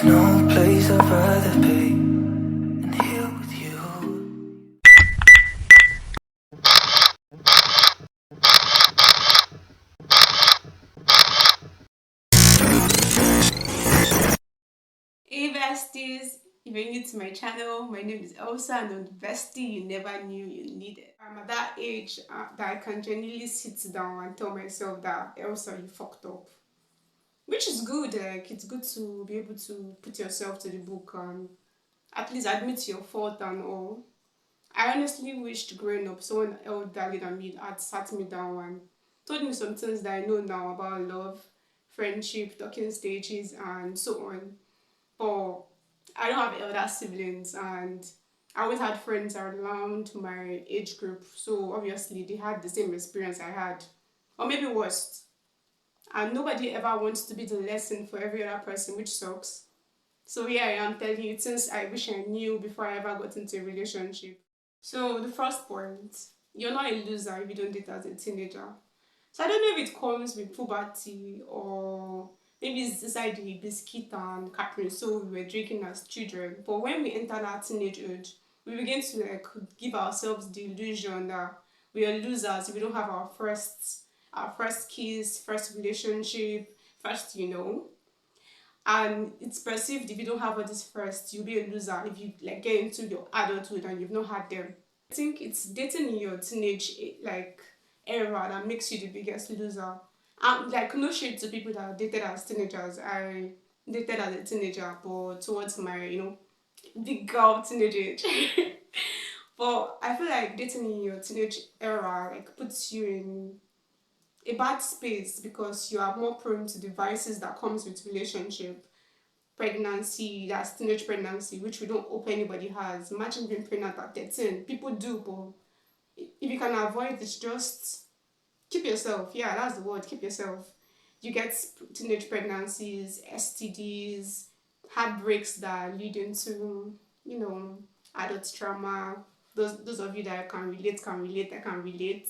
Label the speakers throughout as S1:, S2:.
S1: no place I'd rather be than here with you.
S2: Hey besties, if you're new to my channel, my name is Elsa and I'm the bestie you never knew you needed. I'm at that age that I can genuinely sit down and tell myself that Elsa, you fucked up. Which is good, like it's good to be able to put yourself to the book and at least admit your fault and all. I honestly wished growing up someone elderly than me had sat me down and told me some things that I know now about love, friendship, talking stages and so on. But I don't have elder siblings and I always had friends around my age group, so obviously they had the same experience I had, or maybe worse. And nobody ever wants to be the lesson for every other person, which sucks. So here I am telling you things I wish I knew before I ever got into a relationship. So the first point, you're not a loser if you don't date as a teenager. So I don't know if it comes with puberty or maybe it's inside the biscuit and Capri so we were drinking as children. But when we enter that teenage age, we begin to like give ourselves the illusion that we are losers if we don't have our first kiss, first relationship, first and it's perceived if you don't have all this first, you'll be a loser if you like get into your adulthood and you've not had them. I think it's dating in your teenage like era that makes you the biggest loser. Like no shade to people that dated as teenagers. I dated as a teenager, but towards my big girl teenage age. But I feel like dating in your teenage era like puts you in a bad space because you are more prone to the vices that comes with relationship. Pregnancy, that's teenage pregnancy, which we don't hope anybody has. Imagine being pregnant at 13. People do, but if you can avoid it, just keep yourself. Yeah, that's the word. Keep yourself. You get teenage pregnancies, STDs, heartbreaks that lead into, you know, adult trauma. Those of you that can relate, can relate, I can relate.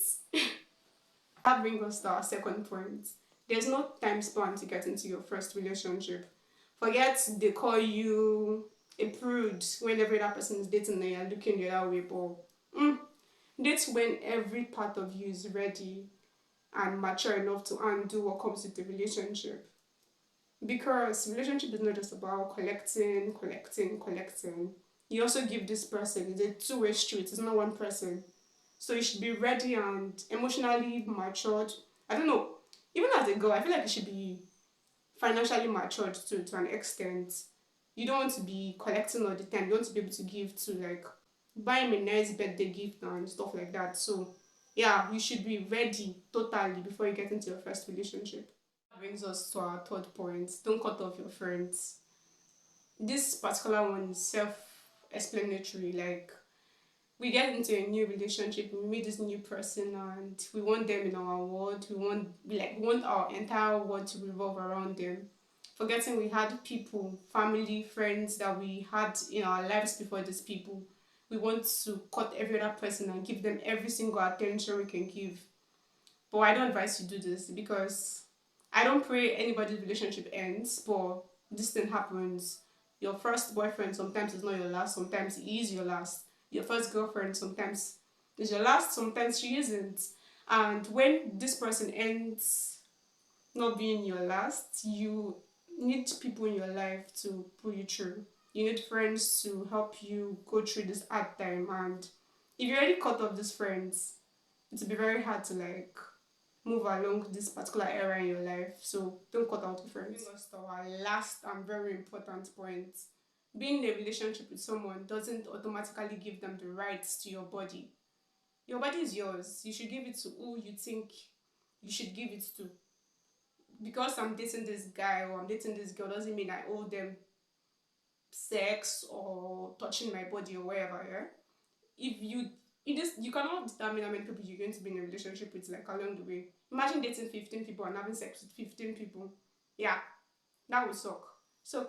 S2: That brings us to our second point. There's no time span to get into your first relationship. Forget they call you a prude whenever that person is dating and you're looking the other way, but date when every part of you is ready and mature enough to undo what comes with the relationship. Because relationship is not just about collecting, collecting, collecting. You also give this person, it's a two-way street, it's not one person. So you should be ready and emotionally matured. I don't know. Even as a girl, I feel like you should be financially matured to an extent. You don't want to be collecting all the time. You want to be able to give to like buy him a nice birthday gift and stuff like that. So yeah, you should be ready totally before you get into your first relationship. That brings us to our third point. Don't cut off your friends. This particular one is self-explanatory. Like we get into a new relationship, we meet this new person and we want them in our world. We want our entire world to revolve around them. Forgetting we had people, family, friends that we had in our lives before these people. We want to cut every other person and give them every single attention we can give. But I don't advise you do this because I don't pray anybody's relationship ends, but this thing happens. Your first boyfriend sometimes is not your last, sometimes he is your last. Your first girlfriend sometimes is your last, sometimes she isn't. And when this person ends not being your last, you need people in your life to pull you through. You need friends to help you go through this hard time. And if you already cut off these friends, it'll be very hard to like move along this particular era in your life. So don't cut out your friends. Bring us to our last and very important point. Being in a relationship with someone doesn't automatically give them the rights to your body. Your body is yours. You should give it to who you think you should give it to. Because I'm dating this guy or I'm dating this girl doesn't mean I owe them sex or touching my body or whatever, yeah? If you cannot determine how many people you're going to be in a relationship with like along the way. Imagine dating 15 people and having sex with 15 people. Yeah, that would suck. So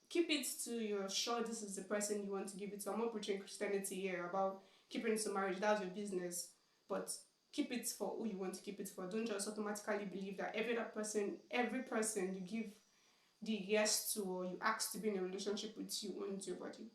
S2: keep it to you're sure this is the person you want to give it to. I'm not preaching Christianity here about keeping it to marriage, that's your business. But keep it for who you want to keep it for. Don't just automatically believe that every person you give the yes to or you ask to be in a relationship with you owns your body.